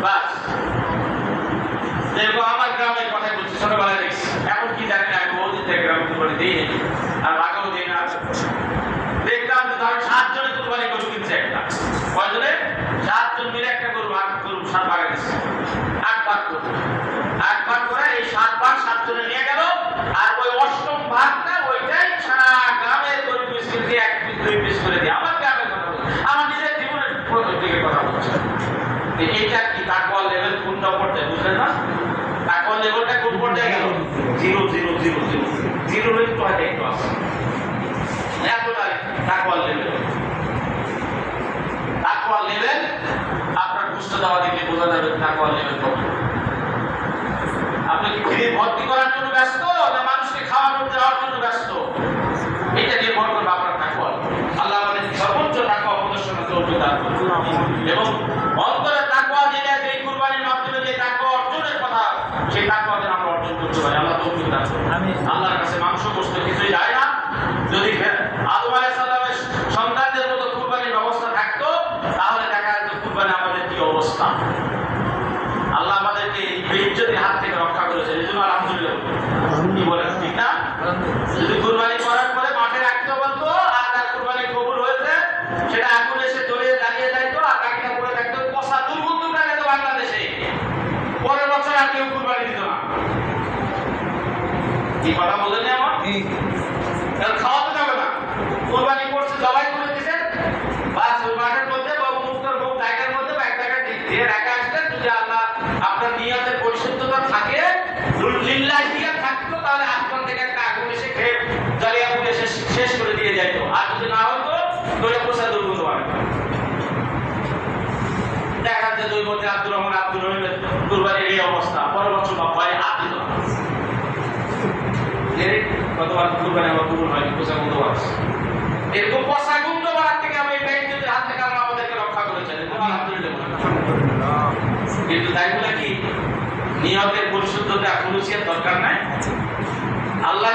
বাস। দেখো আমার গ্রামের কথা বলছি, ছোটবেলায় দেখছি, এখন কি জানি না, বহুদিন থেকে গ্রামে কুরবানি দিই আর আগেও দিই না। দেখলাম যে ধরো 7 জনে কুরবানি গরু কিনছে একটা, কয়জনে? 7 জন মিলে একটা গরু সাত ভাগে দিচ্ছে, 8 ভাগ করে এই 7 ভাগ 7 জনে নিয়ে গেল। আর ওই 8ম ভাগটা ওইটাই সারা গ্রামের গরিব মিসকিন দিয়ে 1 পিস 2 পিস করে দিয়ে। আমার গ্রামের কথা বলছি, আমার নিজের জীবনের দিকে কথা বলছি। এইটা কি তাকওয়ার লেভেল কোনটা পর্যায়ে বুঝলেন না? তাকওয়ার লেভেলটা কোন পর্যায়ে গেল? 0 একটু হয়তো একটু আছে, এতটাই তাকওয়ার লেভেল। তাকওয়ার লেভেল আপনার বুঝতে দেওয়া দেখলে বোঝা যাবে তাকওয়ার লেভেল কত। আপনি কি ফ্রি ভর্তি করার জন্য ব্যস্ত না মানুষকে খাওয়ানোর দেওয়ার জন্য ব্যস্ত? এটা নির্ভর করবে আপনার তাকওয়া। আল্লাহ আমাদের সর্বোচ্চ তাকওয়া প্রদর্শনের তৌফিক দান করুন এবং অন্তরে তাকওয়া যেটা, যে কুরবানির মাধ্যমে যে তাকওয়া অর্জনের কথা, সেই তাকওয়া যেন আমরা অর্জন করতে পারি। আল্লাহ তৌফিক দান করুন। আল্লাহর কাছে মাংস গোশত কিছুই যায় না। যদি আদম আলাইহিস সালামের সন্তানদের মতো কুরবানির ব্যবস্থা থাকতো তাহলে দেখা যেত কুরবানি আমাদের কি অবস্থা। আল্লাহ আমাদেরকে এই ইজ্জতের হাত থেকে রক্ষা করেছে, এই জন্য আলহামদুলিল্লাহ। কি বলেন, ঠিক না? যদি কুরবানি করার পরে মাঠে রাখতে বলতো আর তার কুরবানি কবুল হয়েছে, সেটা আগুন এসে জ্বলে দাঁড়িয়ে যাইতো আর কাকিটা পড়ে থাকতো, কষা দুর্গন্ধটা যেত বাংলাদেশে, পরের বছর আর কেউ কুরবানি দিত না। কি কথা বলেন আমার? খাওয়াতে যাবে না, কুরবানি করছে, জবাই করে দিছে, বাস ওই মাঠের মধ্যে বাবু মুক্তর বউ জায়গার মধ্যে বা এক জায়গায় দিয়ে রাখা আসলে, যদি আল্লাহ আপনার নিয়তের পরিশুদ্ধতা থাকে, লিল্লাহিয়া থাকতো, তাহলে আসমান থেকে একটা আগুন এসে খেয়ে জ্বালিয়ে পুড়ে শেষ করে দিয়ে যাইতো। আর যদি না হতো তাহলে পোষা দুর্গন্ধ পাবে। দেখা যায় দুই মধ্যে আব্দুর রহিমের কুরবানির এই অবস্থা, পরের বছর বা ভয়ে হাত দিত না। কতবার কুরবানি আমার কবুল হয়নি, পোষা গন্ধ আছে। এরকম পোষা গন্ধ বাড়ার থেকে আমি ব্যক্তিদের হাত থেকে আমরা আমাদেরকে রক্ষা করেছেন, আলহামদুলিল্লাহ। কিন্তু তাই বলে কি নিয়তের পরিশুদ্ধতা খুলুসিয়ার দরকার নাই? আল্লাহ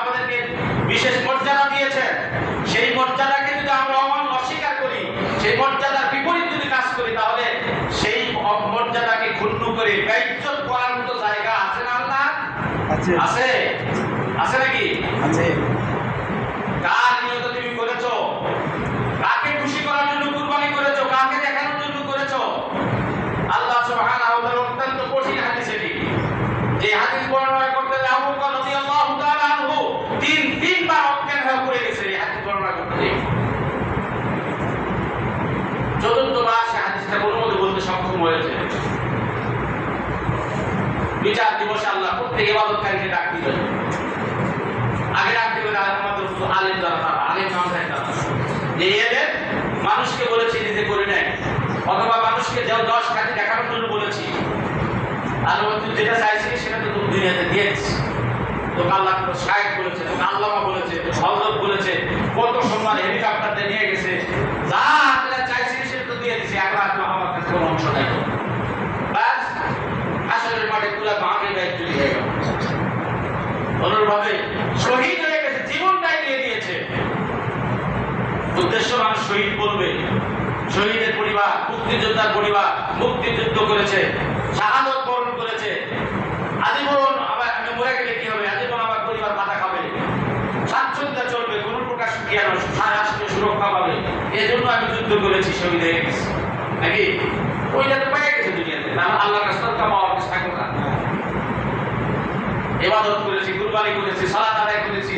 আমাদেরকে বিশেষ মর্যাদা দিয়েছেন, সেই মর্যাদাকে যদি আমরা অস্বীকার করি, সেই মর্যাদার বিপরীত যদি কাজ করি, তাহলে সেই মর্যাদাকে ক্ষুণ্ণ করে বেইজ্জত করার মতো জায়গা আছে না আল্লাহ? আছে, আছে নাকি? আছে। কার নিয়ত তুমি করেছো? কাকে খুশি করার জন্য কুরবানি করেছো? কাকে দেখানোর জন্য করেছো? আল্লাহ সুবহানাহু ওয়া তাআলা অত্যন্ত কঠিন হাদিস এটি, যে হাদিস বর্ণনা করতে আবু বকর রাদিয়াল্লাহু তাআলা আনহু তিনবার অজ্ঞান হয়ে পড়ে গেছে এই হাদিস বর্ণনা করতে। চতুর্থবার সে হাদিসটা কোনোমতে বলতে সক্ষম হয়েছে। বিচার দিবসে আল্লাহ প্রত্যেক ইবাদতকারীকে ডাক দিবেন। আগে ডাক দিবেন আমাদের আলেম যারা, তারা আলেম নাম থাকে, যে এদের মানুষকে বলেছি নিজে করে নেয়, অথবা মানুষকে যাও 10 খাতি দেখানোর জন্য বলেছি, আর তুই যেটা চাইছিস সেটা তো তুমি দুনিয়াতে দিয়ে দিচ্ছি। তো আল্লাহ শায়েখ বলেছে, তো আল্লামা বলেছে, তো হযরত বলেছে, কত সম্মান হেলিকপ্টারে নিয়ে গেছে, যা আপনারা চাইছিস সেটা তো দিয়ে দিছি, আল্লাহ আমার কাছে কোনো অংশ নাই। বাস আসলের মাঠে পুরা বাঁকে গায়ে চুরি হয়ে গেল, অনুরূপভাবে শহীদ হয়ে গেছে, জীবনটাই দিয়ে দিয়েছে। উদ্দেশ্য মানুষ শহীদ বলবে, শহীদের পরিবার, মুক্তিযোদ্ধার পরিবার মুক্তিযুদ্ধ করেছে, শাহাদত বরণ করেছে, আজীবন আমি মরে গেলে কি হবে, আজীবন আমার পরিবার মাথা খাবে, স্বাচ্ছন্দ্যে চলবে, কোন প্রকার রাষ্ট্রীয় সুরক্ষা পাবে, এই জন্য আমি যুদ্ধ করেছি, শহীদ হয়ে গেছি নাকি? ওইটা তো পেয়ে গেছে দুনিয়াতে, আল্লাহর কাছে পাওয়ার কিছু থাকবে না। ইবাদত করেছি, কুরবানি করেছি, সালাত আদায় করেছি,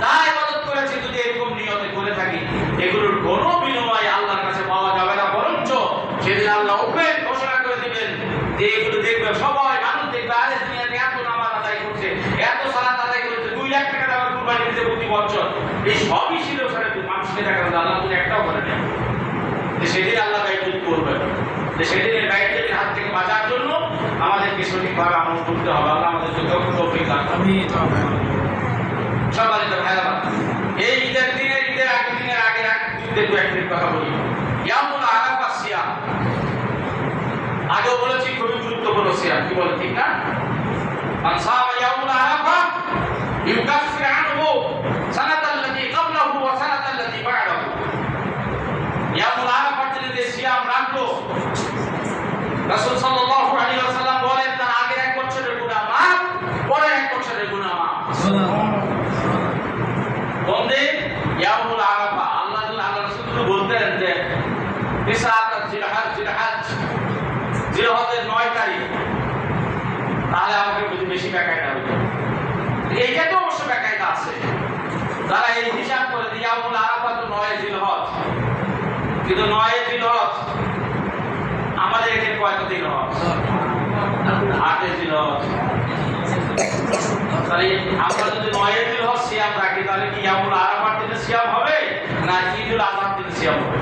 যা ইবাদত করেছি, যদি এরকম নিয়তে করে থাকি, এগুলোর কোনো বিনিময় আল্লাহর কাছে পাওয়া যাবে না। বরঞ্চ সেদিন আল্লাহ ওপেন ঘোষণা করে দিবেন যে এগুলো দেখবে সবাই, মানুষ দেখবে, আরে দুনিয়াতে এত নামাজ আদায় করছে, এত সালাত আদায় করেছে, 2 লাখ টাকা দামের কুরবানি দিতে প্রতি বছর, এই সবই ছিল মানুষকে দেখা যাবে আল্লাহ তুমি একটাও করে নেই। সেদিন আল্লাহ দায়িত্ব করবে, সেদিনের দায়িত্বের হাত থেকে বাঁচার জন্য আমাদেরকে সঠিকভাবে আমল করতে হবে। আল্লাহ আমাদের তৌফিক দান করুন। সম্মানিত ভাইরা, এই ঈদের আগের একটি কথা বলি, ইয়ামুল আরাফা সিয়াম, আগেও বলেছি খুবই গুরুত্বপূর্ণ সিয়াম, কি বলে ঠিক না? মান সামা ইয়ামুল আরাফা ইউকাফির আনহু সানাতাল্লাতী ক্বাবলাহু ওয়া সানাতাল্লাতী বা'দাহু। ইয়ামুল আরাফার দিনে যে সিয়াম রাখলো, রাসূল সাল্লাল্লাহু আলাইহি ওয়াসাল্লাম বলেন তার আগের 1 বছরের গুনাহ মাফ, পরের 1 বছরের গুনাহ মাফ। বন্দে ইয়াউমুল আরাফা আল্লাহ রাসূল বলতেন যে বিসাত জিলহজের 9 তারিখ, তাহলে আমাকে বেশি বেকায়দা হতো। এইটা তো অবশ্য বেকায়দা আছে, তারা এই হিসাব করে যে ইয়াউমুল আরাফা তো 9 জিলহজ, কিন্তু 9 জিলহজ আমাদের এখানে কয়টা দিন হজ? 8 জিলহজ। তাহলে আমরা যদি 9 জিলহজ সিয়াম রাখি তাহলে কি ইয়াউমুল আরাফার দিনে সিয়াম হবে না ঈদুল আজহার দিনে সিয়াম হবে?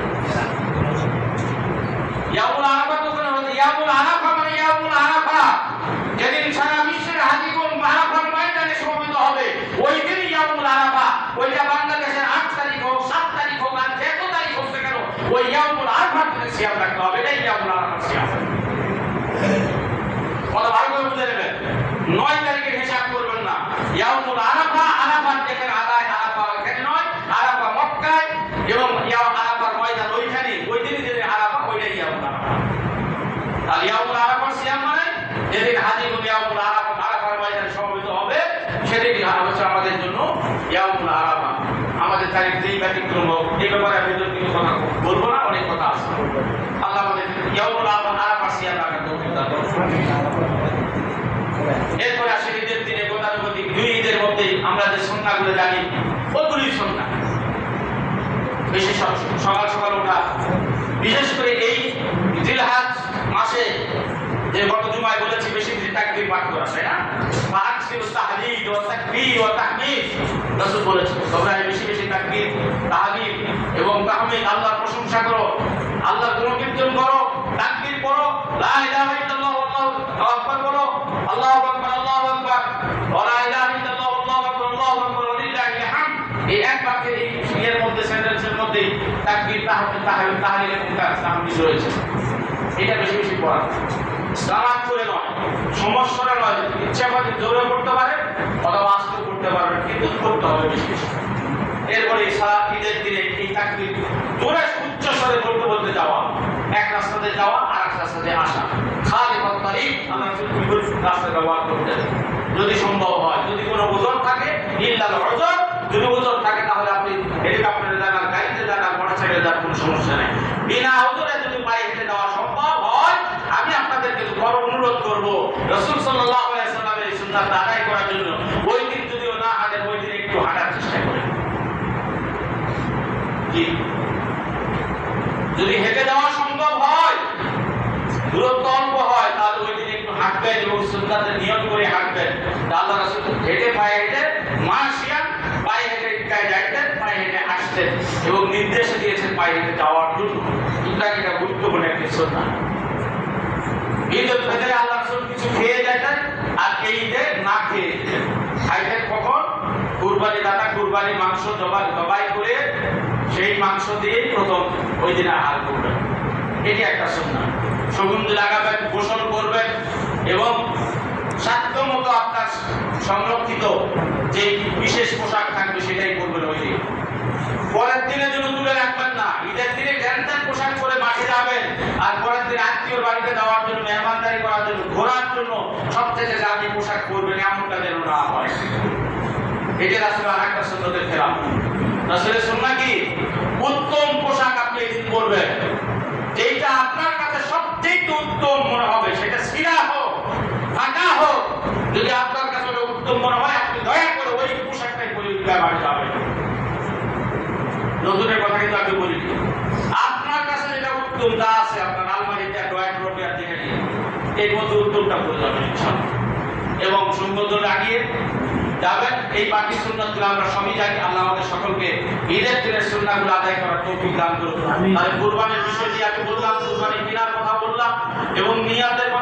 ইয়াউমুল আরাফা তো কোনো হচ্ছে ইয়াউমুল আরাফা মানে ইয়াউমুল আরাফা, যেদিন সারা বিশ্বের হাজীগণ আরাফার ময়দানে সমবেত হবে ওই দিন ইয়াউমুল আরাফা। ওইটা বাংলাদেশের 8 তারিখ হোক, 7 তারিখ হোক, আর যে কোনো তারিখ হোক না কেন ওই ইয়াউমুল আরাফার দিনে সিয়াম রাখতে হবে, এটাই ইয়াউমুল আরাফার সিয়াম। কথা ভালো করে বুঝে নেবেন, 9 তারিখের হিসাব করবেন না। ইয়াউমুল আরাফা, আরাফার যেখানে আদায়, আরাফা এখানে নয়, আরাফা মক্কায়, এবং আরাফার ময়দান ওইখানে, ওই দিনই যেদিন আরাফা ওইটাই ইয়াউমুল আরাফা। আর ইয়াউমুল আরাফার সিয়াম মানে যেদিন হাজীগণ ইয়াউমুল আরাফা আরাফার ময়দানে সমবেত হবে সেদিনই হচ্ছে আমাদের জন্য ইয়াউমুল আরাফা। আমাদের তারিখ যেই ব্যতিক্রম হোক এই ব্যাপারে আমি কিছু কথা বলবো না, অনেক কথা আছে। আল্লাহ আমাদের ইয়াউমুল আরাফার সিয়াম রাখার তৌফিক দান করুন। এরপরে আসে ঈদের দিনে গতানুগতিক 2 ঈদের মধ্যেই আমরা যে সুন্নাহগুলো জানি ওগুলি সুন্নাহ। বেশি সকাল সকাল ওঠা, বিশেষ করে এই জিলহজ মাসে যে গত জুমায় বলেছি বেশি বেশি তাকবীর পাঠ করা, তাই না? ফাকসিরু তাহলিল ওয়া তাকবীর ওয়া তাহমিদ, রাসূল বলেছেন তোমরা বেশি বেশি তাকবীর, তাহলিল এবং তাহমিদ, আল্লাহর প্রশংসা করো, আল্লাহর গুণকীর্তন করো, তাকবীর পড়ো, লা ইলাহা ইল্লাল্লাহ আল্লাহু আকবার বলো, আল্লাহু আকবার আল্লাহু আকবার, ওয়া লা ইলাহা ইল্লাল্লাহ আল্লাহু আকবার আল্লাহু আকবার ওয়া লিল্লাহিল হামদ। এই এক বাক্যের এই এর মধ্যে সেন্টেন্সের মধ্যে তাকবীর, তাহলিল এবং তাহমিদ রয়েছে। এটা বেশি বেশি পড়া, সালাত করে নয়, সমস্যাটা নয়, ইচ্ছা করে জোরে পড়তে পারে অথবা আস্তে পড়তে পারবেন, কিন্তু পড়তে হবে বেশি বেশি। এরপরে ঈদের দিনে এই তাকবীর জোরে উচ্চ স্বরে বলতে বলতে যাওয়া, এক রাস্তাতে যাওয়া আর এক রাস্তাতে আসা, খালি তারিখ আমরা রাস্তা ব্যবহার করতে যদি সম্ভব হয়, যদি কোনো ওজন থাকে ইল্লাল ওজন, যদি ওজন থাকে তাহলে আপনি হেলিকপ্টারে যান আর গাড়িতে যান আর মোটরসাইকেলে যান, কোনো সমস্যা নেই। বিনা ওজনে যদি পায়ে হেঁটে যাওয়া সম্ভব হয় আমি আপনাদেরকে অনুরোধ করবো রাসূল সাল্লাল্লাহু আলাইহি ওয়াসাল্লামের এই সুন্নাত আদায় করার জন্য ওই দিন যদিও না হাঁটেন ওই দিন একটু হাঁটার চেষ্টা করেন। জি, যদি হেঁটে যাওয়া সম্ভব হয়, দূরত্ব অল্প হয়, তাহলে ওই দিন একটু হাঁটবেন এবং সুন্নাতের নিয়ম করে হাঁটবেন। আল্লাহ রাসূল হেঁটে পায়ে হেঁটে মাশিয়ান, পায়ে হেঁটে ইটকায় যাইতেন, পায়ে হেঁটে আসতেন এবং নির্দেশ দিয়েছেন পায়ে হেঁটে যাওয়ার জন্য। এটা গুরুত্বপূর্ণ একটি সুন্নাত। ঈদের ভেতরে আল্লাহ রাসূল কিছু খেয়ে যেতেন আর এই ঈদে না খেয়ে যেতেন। খাইতেন কখন? কুরবানি দাতা কুরবানি মাংস জবাই করে সেই মাংস দিয়েই প্রথম ওই দিন আহার করবেন। এটি একটা সুন্নাত। সুগন্ধি লাগাবেন, গোসল করবেন এবং সাধ্যমতো আপনার সংরক্ষিত যে বিশেষ পোশাক থাকবে সেটাই করবেন ওই দিন। পরের দিনের জন্য তুলে রাখবেন না। ঈদের দিনে গ্যান্টার পোশাক পরে মাঠে যাবেন আর পরের দিন আত্মীয়র বাড়িতে যাওয়ার জন্য, মেহমানদারি করার জন্য, ঘোরার জন্য সবথেকে দামি পোশাক পরবেন, এমনটা যেন না হয়। এটা রাসূলের আরেকটা সুন্নতের খেলাফ। রাসূলের সুন্নাহ কি? উত্তম পোশাক আপনি এদিন পরবেন, যেটা আপনার কাছে সবচেয়ে উত্তম মনে হবে, সেটা ছিঁড়া হোক ফাঁকা হোক, যদি আপনার কাছে উত্তম মনে হয় আপনি দয়া করে ওই পোশাকটাই পরে বাড়ি যাবেন। নতুনের কথা কিন্তু আমি বলি, আপনার কাছে যেটা উত্তম তা আছে আপনার আলমারিতে ড্রয়ার ড্রপে আর দেখে নিন, এর মধ্যে উত্তমটা পড়ে যাবেন ইনশাআল্লাহ এবং সুন্দর লাগিয়ে যাবেন। এই বাকি সুন্নাতগুলো আমরা সবই জানি। আল্লাহ আমাদের সকলকে ঈদের দিনের সুন্নাহগুলো আদায় করার তৌফিক দান করুন। আর কুরবানির বিষয়টি আমি বললাম, কুরবানি কেনার কথা বললাম এবং নিয়াতের কথা